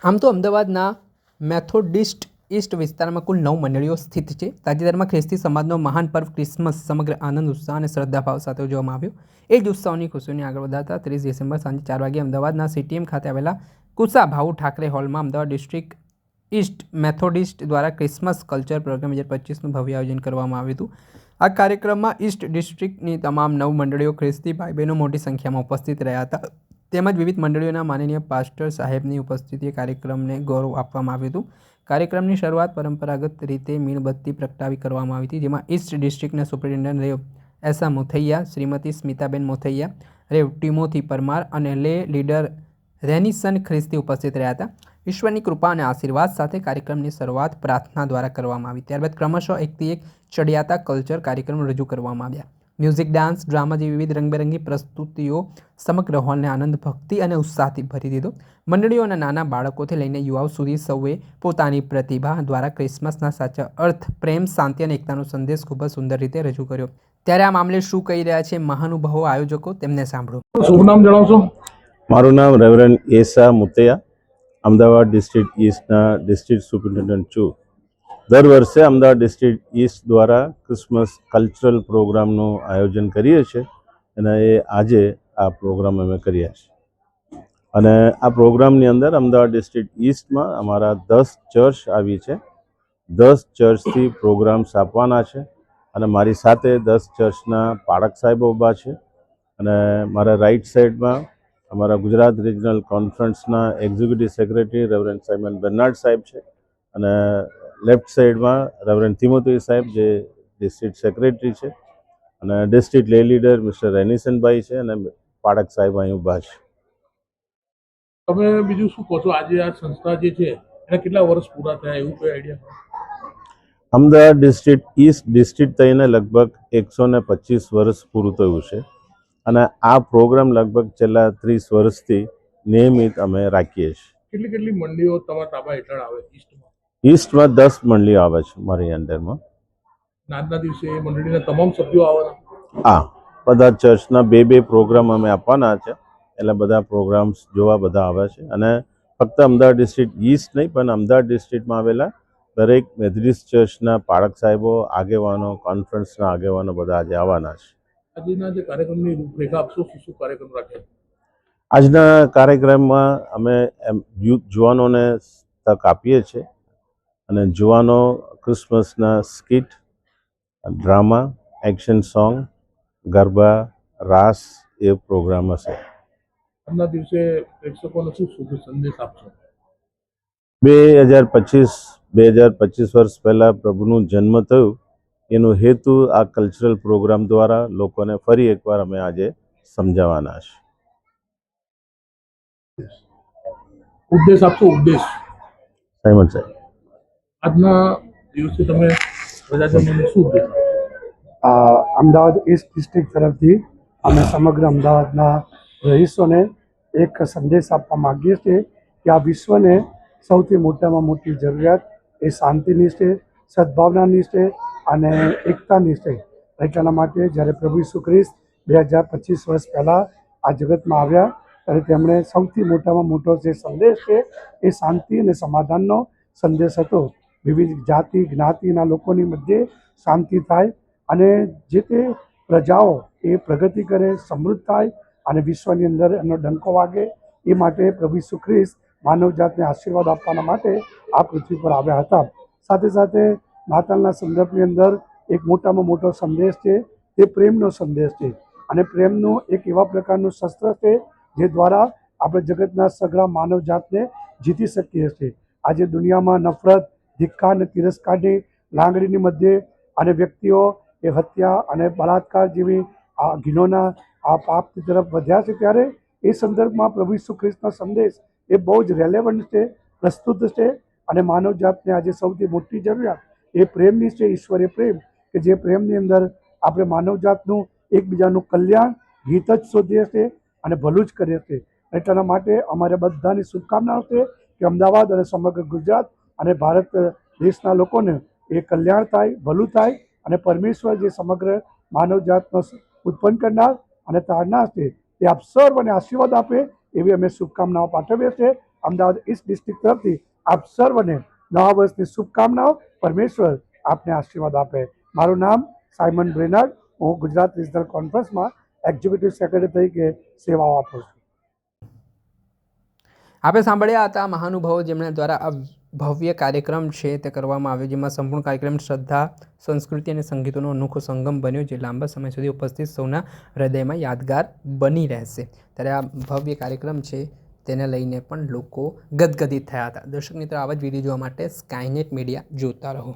આમ તો અમદાવાદના મેથોડિસ્ટ ઈસ્ટ વિસ્તારમાં કુલ 9 મંડળીઓ સ્થિત છે. તાજેતરમાં ખ્રિસ્તી સમાજનો મહાન પર્વ ક્રિસમસ સમગ્ર આનંદ, ઉત્સાહ અને શ્રદ્ધાભાવ સાથે ઉજવવામાં આવ્યો. એ જ ઉત્સવની ખુશીઓને આગળ વધારતા 30 ડિસેમ્બર સાંજે 4 વાગ્યે અમદાવાદના સીટીએમ ખાતે આવેલા કુશાભાઉ ઠાકરે હોલમાં અમદાવાદ ડિસ્ટ્રિક્ટ ઈસ્ટ મેથોડિસ્ટ દ્વારા ક્રિસમસ કલ્ચર પ્રોગ્રામ 2025નું ભવ્ય આયોજન કરવામાં આવ્યું હતું. આ કાર્યક્રમમાં ઈસ્ટ ડિસ્ટ્રિક્ટની તમામ 9 મંડળીઓ ખ્રિસ્તી ભાઈ બહેનો મોટી સંખ્યામાં ઉપસ્થિત રહ્યા હતા. તેમજ વિવિધ મંડળીઓના માનનીય પાસ્ટર સાહેબની ઉપસ્થિતિએ કાર્યક્રમને ગૌરવ આપવામાં આવ્યું હતું. કાર્યક્રમની શરૂઆત પરંપરાગત રીતે મીણબત્તી પ્રગટાવી કરવામાં આવી હતી, જેમાં ઈસ્ટ ડિસ્ટ્રિક્ટના સુપ્રિન્ટેન્ડન્ટ રેવ એસા મોથૈયા, શ્રીમતી સ્મિતાબેન મોથૈયા, રેવ ટિમોથી પરમાર અને લે લીડર રેનિસન ખ્રિસ્તી ઉપસ્થિત રહ્યા હતા. ઈશ્વરની કૃપા અને આશીર્વાદ સાથે કાર્યક્રમની શરૂઆત પ્રાર્થના દ્વારા કરવામાં આવી. ત્યારબાદ ક્રમશઃ એકથી એક ચડિયાતા કલ્ચર કાર્યક્રમ રજૂ કરવામાં આવ્યા. મ્યુઝિક, ડાન્સ, ડ્રામા જેવી વિવિધ રંગબેરંગી પ્રસ્તુતિઓ સમગ્ર હોલને આનંદ, ભક્તિ અને ઉત્સાહથી ભરી દીધો. મંડળીઓના નાના બાળકોથી લઈને યુવાઓ સુધી સૌએ પોતાની પ્રતિભા દ્વારા ક્રિસમસના સાચા અર્થ, પ્રેમ, શાંતિ અને એકતાનો સંદેશ ખૂબ જ સુંદર રીતે રજૂ કર્યો. ત્યારે આ મામલે શું કહી રહ્યા છે મહાનુભાવો, આયોજકો, તેમને સાંભળો. શુભ નામ જણાવશો? મારું નામ રેવરન્ડ એસા મુતૈયા, અમદાવાદ ડિસ્ટ્રિક્ટ ઈસ્ટના ડિસ્ટ્રિક્ટ સુપ્રિન્ટેન્ડન્ટ છું. દર વર્ષે અમદાવાદ ડિસ્ટ્રિક્ટ ઈસ્ટ દ્વારા ક્રિસમસ કલ્ચરલ પ્રોગ્રામનું આયોજન કરીએ છીએ અને એ આજે આ પ્રોગ્રામ અમે કર્યા છે. અને આ પ્રોગ્રામની અંદર અમદાવાદ ડિસ્ટ્રિક્ટ ઈસ્ટમાં અમારા 10 ચર્ચ આવી છે. 10 ચર્ચથી પ્રોગ્રામ્સ આપવાના છે અને મારી સાથે 10 ચર્ચના પાળક સાહેબો ઊભા છે. અને મારા રાઈટ સાઈડમાં અમારા ગુજરાત રિજનલ કોન્ફરન્સના એક્ઝિક્યુટિવ સેક્રેટરી રેવરન્ડ સાયમન બેર્નાર્ડ સાહેબ છે અને લેફ્ટ સાઈડમાં રેવરન્ડ તિમોથી સાહેબ જે ડિસ્ટ્રિક્ટ સેક્રેટરી છે અને ડિસ્ટ્રિક્ટ લે લીડર મિસ્ટર રેનિસનભાઈ છે અને પાળક સાહેબ અહીં ઊભા છે. તમે બીજું શું કહો છો? આજે આ સંસ્થા જે છે એને કેટલા વર્ષ પૂરા થયા, એવું કોઈ idea? Ahmedabad district East district થઈને લગભગ 125 વર્ષ પૂરું થયું છે અને આ પ્રોગ્રામ લગભગ છેલ્લા 30 વર્ષથી નિયમિત અમે રાખીએ છીએ. કેટલી મંડળીઓ તમારા તાબા હેઠળ આવે ઈસ્ટમાં? ઈસ્ટમાં 10 મંડળીઓ આવે છે મારી અંડરમાં. આજના દિવસે એ મંડળીના તમામ સભ્યો આવવાના? હા, બધા ચર્ચના બે પ્રોગ્રામ અમે આપવાના છે, એટલે બધા પ્રોગ્રામ્સ જોવા બધા આવે છે. અને ફક્ત અમદાવાદ ડિસ્ટ્રિક્ટ ઈસ્ટ નહીં પણ અમદાવાદ ડિસ્ટ્રિક્ટમાં આવેલા દરેક મેથોડિસ્ટ ચર્ચના પાળક સાહેબો, આગેવાનો, કોન્ફરન્સના આગેવાનો બધા આજે આવવાના છે. આજના જે કાર્યક્રમની રૂપરેખા આપશો, શું કાર્યક્રમ રાખે? આજના કાર્યક્રમમાં અમે જુવાનોને તક આપીએ છીએ અને જુવાનો ક્રિસમસના skit, drama, action song, garba, રાસ એ પ્રોગ્રામ હશે. આજના દિવસે પ્રેક્ષકોને શું શુભ સંદેશ આપશો? 2025 વર્ષ પહેલાં પ્રભુનું જન્મ થયું, એનું હેતુ આ કલ્ચરલ પ્રોગ્રામ દ્વારા લોકોને ફરી એકવાર અમે આજે સમજાવવાના છે. ઉપદેશ આપશો? ઉપદેશ સાહેબ સાહેબ, આજના દિવસે તમે પ્રજાજનોને શું ઉપદેશ? અમદાવાદ ઈસ્ટ ડિસ્ટ્રિક્ટ તરફથી અમે સમગ્ર અમદાવાદના રહીશોને એક સંદેશ આપવા માગીએ છીએ કે આ વિશ્વને સૌથી મોટામાં મોટી જરૂરિયાત એ શાંતિની છે, સદભાવનાની છે અને એકતાની છે. એટલાના માટે જ્યારે પ્રભુ ઈસુ ખ્રિસ્ત 2025 વર્ષ પહેલાં આ જગતમાં આવ્યા ત્યારે તેમણે સૌથી મોટામાં મોટો જે સંદેશ છે એ શાંતિ અને સમાધાનનો સંદેશ હતો. વિવિધ જાતિ જ્ઞાતિના લોકોની મધ્યે શાંતિ થાય અને જે તે પ્રજાઓ એ પ્રગતિ કરે, સમૃદ્ધ થાય અને વિશ્વની અંદર એનો ડંકો વાગે, એ માટે પ્રભુ ઈસુ ખ્રિસ્ત માનવજાતને આશીર્વાદ આપવાના માટે આ પૃથ્વી પર આવ્યા હતા. સાથે સાથે નાતાલના સંદર્ભની અંદર એક મોટામાં મોટો સંદેશ છે, તે પ્રેમનો સંદેશ છે. અને પ્રેમનું એક એવા પ્રકારનું શસ્ત્ર છે જે દ્વારા આપણે જગતના સઘળા માનવજાતને જીતી શકીએ છીએ. આજે દુનિયામાં નફરત, ધિક્કાર અને તિરસ્કારની લાગણીની મધ્યે અને વ્યક્તિઓ એ હત્યા અને બળાત્કાર જેવી આ ઘીનોના આ પાપની તરફ વધ્યા છે, ત્યારે એ સંદર્ભમાં પ્રભુ ઈસુ ખ્રિસ્તનો સંદેશ એ બહુ જ રેલેવન્ટ છે, પ્રસ્તુત છે. અને માનવજાતને આજે સૌથી મોટી જરૂરિયાત એ પ્રેમની છે, ઈશ્વરીય પ્રેમ, કે જે પ્રેમની અંદર આપણે માનવજાતનું એકબીજાનું કલ્યાણ, હિત જ શોધીએ છીએ અને ભલું જ કરીએ છીએ. એટલાના માટે અમારે બધાની શુભકામનાઓ છે કે અમદાવાદ અને સમગ્ર ગુજરાત અને ભારત દેશના લોકોને એ કલ્યાણ થાય, ભલું થાય અને પરમેશ્વર જે સમગ્ર માનવજાતનો ઉત્પન્ન કરનાર અને તારનાર છે તે આપ સર્વને આશીર્વાદ આપે એવી અમે શુભકામનાઓ પાઠવીએ છીએ અમદાવાદ ઈસ્ટ ડિસ્ટ્રિક્ટ તરફથી આપ સર્વને નવા વર્ષની શુભકામનાઓ. પરમેશ્વર આપને આશીર્વાદ આપે. મારું નામ સાયમન બ્રેનાર્ડ. હું ગુજરાત રિજનલ કોન્ફરન્સમાં એક્ઝિક્યુટિવ સેક્રેટરી તરીકે સેવાઓ આપું છું. આપણે સાંભળ્યા હતા મહાનુભાવો જેમના દ્વારા આ ભવ્ય કાર્યક્રમ છે તે કરવામાં આવ્યો, જેમાં સંપૂર્ણ કાર્યક્રમ શ્રદ્ધા, સંસ્કૃતિ અને સંગીતોનો અનોખો સંગમ બન્યો, જે લાંબા સમય સુધી ઉપસ્થિત સૌના હૃદયમાં યાદગાર બની રહેશે. ત્યારે આ ભવ્ય કાર્યક્રમ છે તેને લઈને પણ લોકો ગદગદિત થયા હતા. દર્શક મિત્રો, આવા જ વિડીયો જોવા માટે સ્કાયનેટ મીડિયા જોતા રહો.